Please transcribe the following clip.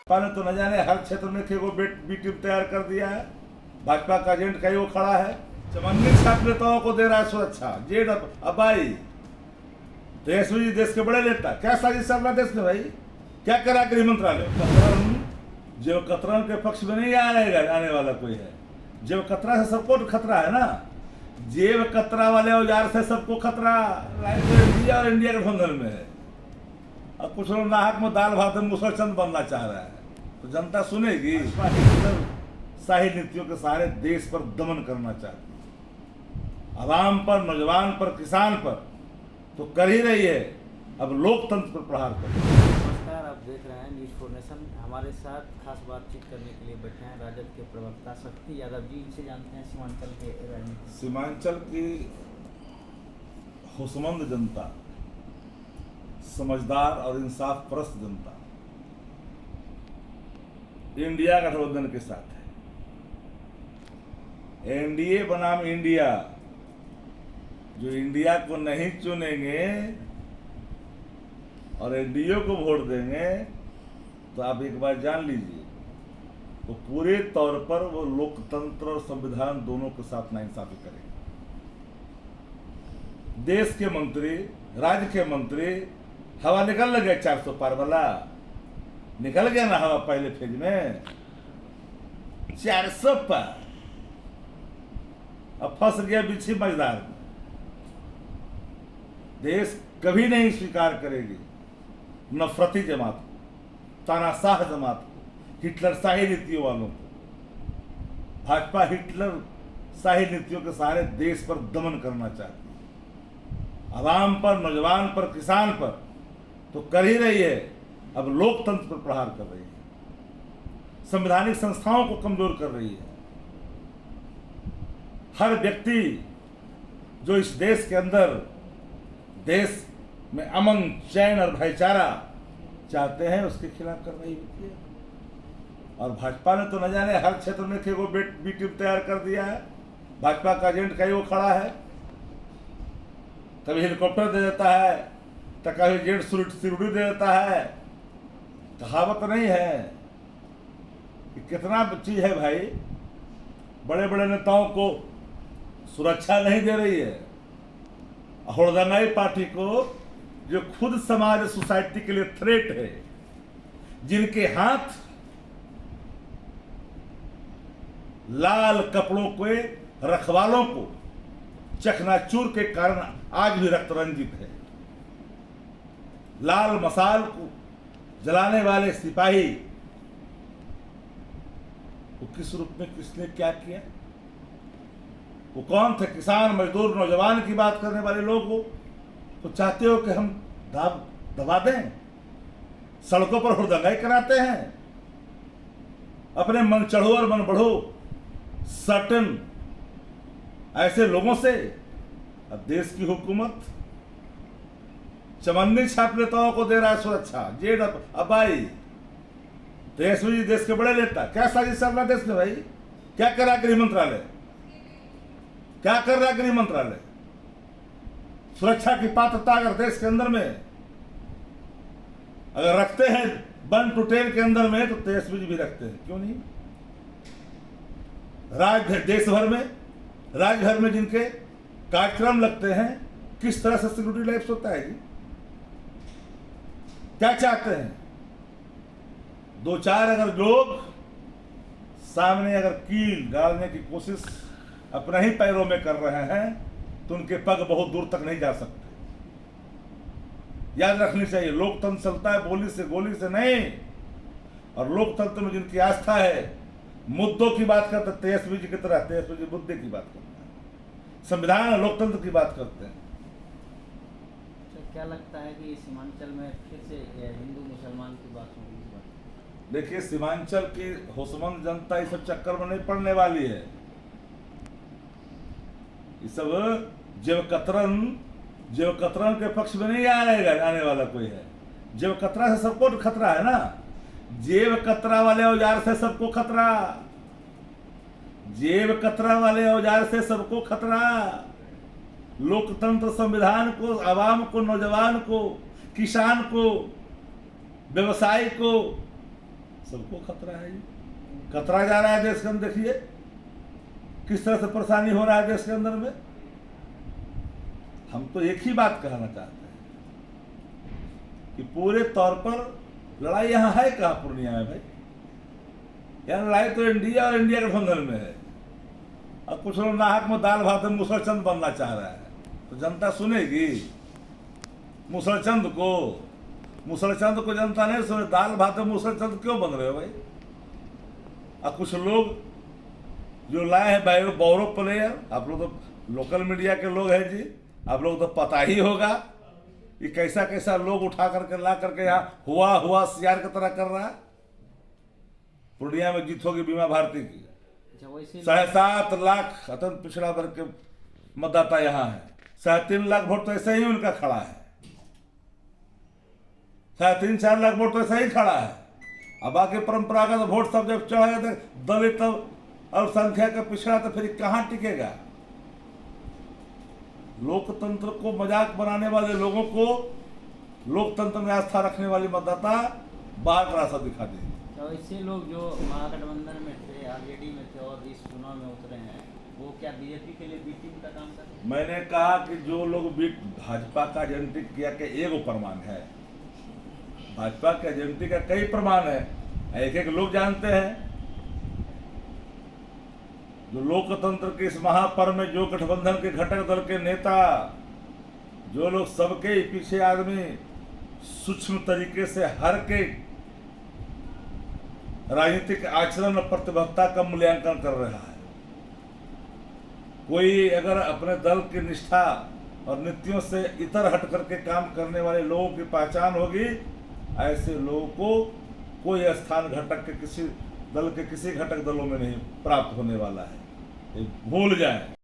ने तो न जाने हर क्षेत्र में को बी टीम तैयार कर दिया है। भाजपा का एजेंट कहीं वो खड़ा है, चमन्नी छाप नेताओं को दे रहा है सुरक्षा। जेड अबाई देश में, देश के बड़े नेता, क्या साजिश चल रहा देश में भाई? क्या करा गृह मंत्रालय? जो कतरन के पक्ष में नहीं आएगा आने वाला कोई है। जेब कतरा से सबको खतरा है ना। जेब कतरा वाले औजार से सबको खतरा। इंडिया और इंडिया के बंधन में है। अब कुछ लोग नाहक में दाल भात में मुसलचंद बनना चाह रहा है, तो जनता सुनेगी? शाही नीतियों के सहारे देश पर दमन करना चाहती है। आवाम पर, नौजवान पर, किसान पर तो कर ही रही है, अब लोकतंत्र पर प्रहार कर। नमस्कार, आप देख रहे हैं न्यूज़ फॉर नेशन। हमारे साथ खास बातचीत करने के लिए बैठे हैं राजद के प्रवक्ता शक्ति यादव जी। इनसे जानते हैं सीमांचल के राजनीति। सीमांचल की होशमंद जनता, समझदार और इंसाफ परस्त जनता इंडिया गठबंधन के साथ है। एनडीए बनाम इंडिया, जो इंडिया को नहीं चुनेंगे और एनडीए को वोट देंगे, तो आप एक बार जान लीजिए, वो पूरे तौर पर वो लोकतंत्र और संविधान दोनों के साथ नाइंसाफी करेंगे। देश के मंत्री, राज्य के मंत्री, हवा निकल गया 400 पार वाला, निकल गया ना हवा पहले फेज में 400 पार। अब फंस गया बिच्छी मजदार में। देश कभी नहीं स्वीकार करेगी नफरती जमात को, तानाशाह जमात को, हिटलर शाही नीतियों वालों को। भाजपा हिटलर शाही नीतियों के सहारे देश पर दमन करना चाहती है। आवाम पर, नौजवान पर, किसान पर तो कर ही रही है, अब लोकतंत्र पर प्रहार कर रही है। संवैधानिक संस्थाओं को कमजोर कर रही है। हर व्यक्ति जो इस देश के अंदर, देश में अमन, चैन और भाईचारा चाहते हैं, उसके खिलाफ कर रही होती है। और भाजपा ने तो न जाने हर क्षेत्र में को बी टीम तैयार कर दिया है। भाजपा का एजेंट कहीं वो खड़ा है, कभी हेलीकॉप्टर दे देता है, तो कभी जेट सिक्योरिटी दे देता है। कहावत नहीं है कि कितना चीज है भाई। बड़े बड़े नेताओं को सुरक्षा नहीं दे रही है। हुड़दंगाई पार्टी को, जो खुद समाज, सोसाइटी के लिए थ्रेट है, जिनके हाथ लाल कपड़ों के रखवालों को चकनाचूर के कारण आज भी रक्त रंजित है। लाल मसाल को जलाने वाले सिपाही, वो किस रूप में, किसने क्या किया? वो कौन थे? किसान, मजदूर, नौजवान की बात करने वाले लोग हो तो चाहते हो कि हम दबा दें? सड़कों पर हुड़दंगाई कराते हैं अपने मन चढ़ो और मन बढ़ो सर्टन ऐसे लोगों से। अब देश की हुकूमत चमन्नी छाप नेताओं को दे रहा है सुरक्षा। जेड अबाई देश में, देश के बड़े नेता, क्या साजिश चल रहा देश में भाई? क्या कर रहा गृह मंत्रालय? क्या कर रहा गृह मंत्रालय? सुरक्षा की पात्रता अगर देश के अंदर में अगर रखते हैं 1 to 10 के अंदर में, तो तेजस्वी भी रखते हैं, क्यों नहीं? देश भर में, राज्य भर में जिनके कार्यक्रम लगते हैं, किस तरह से सिक्योरिटी लैप्स होता है जी? क्या चाहते हैं? 2-4 अगर लोग सामने अगर कील डालने की कोशिश अपने ही पैरों में कर रहे हैं, तो उनके पग बहुत दूर तक नहीं जा सकते। याद रखनी चाहिए, लोकतंत्र चलता है बोली से, गोली से नहीं। और लोकतंत्र में जिनकी आस्था है, मुद्दों की बात करते हैं, तेजस्वी जी की तरह तेजस्वी जी मुद्दे की बात करते हैं, संविधान और लोकतंत्र की बात करते हैं। क्या लगता है कि सीमांचल में फिर से हिंदू मुसलमान की बात होगी? देखिए, सीमांचल की होशमंद जनता इस सब चक्कर में नहीं पड़ने वाली है। ये सब जेब कतरन के पक्ष में नहीं आएगा आने वाला कोई है। जेब कतरा से सबको खतरा है ना। जेब कतरा वाले औजार से सबको खतरा। जेब कतरा वाले औजार से सबको खतरा। लोकतंत्र, संविधान को, आवाम को, नौजवान को, किसान को, व्यवसायी को, सबको खतरा है। ये खतरा जा रहा है देश के अंदर। देखिए किस तरह से परेशानी हो रहा है देश के अंदर में। हम तो एक ही बात कहना चाहते हैं कि पूरे तौर पर लड़ाई यहाँ है कहाँ पूर्णिया में भाई। यहाँ लड़ाई तो इंडिया और इंडिया गठबंधन में है। अब कुछ लोग नाहक में दाल भात में मुसलचंद बनना चाह रहा है, तो जनता सुनेगी मुसलचंद को जनता नहीं सुने। दाल भात में मुसलचंद क्यों बन रहे हो भाई। अब कुछ लोग जो लाए हैं भाई बौरो प्लेयर, आप लोग तो लोकल मीडिया के लोग हैं जी, आप लोग तो पता ही होगा कि कैसा कैसा लोग उठा करके ला करके यहाँ हुआ सियार की तरह कर रहा है। पूर्णिया में जीत होगी बीमा भारती की। 7.5 लाख अत्यंत पिछड़ा वर्ग के मतदाता यहाँ है। 3.5 लाख वोट तो ऐसे ही उनका खड़ा है। 3.5-4 लाख वोट तो ऐसा ही खड़ा है। अब बाकी परंपरागत वोट सब जब चढ़ेगा तो दलित अल्पसंख्यक का पिछड़ा तो फिर कहाँ टिकेगा। लोकतंत्र को मजाक बनाने वाले लोगों को लोकतंत्र में आस्था रखने वाली मतदाता बाहर का रास्ता दिखा देंगे। तो ऐसे लोग जो महागठबंधन में थे, आरजेडी में थे और इस चुनाव में उतरे हैं, वो क्या बीजेपी के लिए बी टीम का काम कर रहे हैं? मैंने कहा कि जो लोग भाजपा का एजेंटिक किया के एगो प्रमाण है। भाजपा के एजेंटिक का कई प्रमाण है, एक एक लोग जानते हैं। जो लोकतंत्र के इस महापर्व में जो गठबंधन के घटक दल के नेता, जो लोग सबके पीछे आदमी सूक्ष्म तरीके से हर के राजनीतिक आचरण और प्रतिबद्धता का मूल्यांकन कर रहा है। कोई अगर अपने दल की निष्ठा और नीतियों से इतर हट करके काम करने वाले लोगों की पहचान होगी, ऐसे लोगों को कोई स्थान घटक के किसी दल के किसी घटक दलों में नहीं प्राप्त होने वाला है। भूल जाए।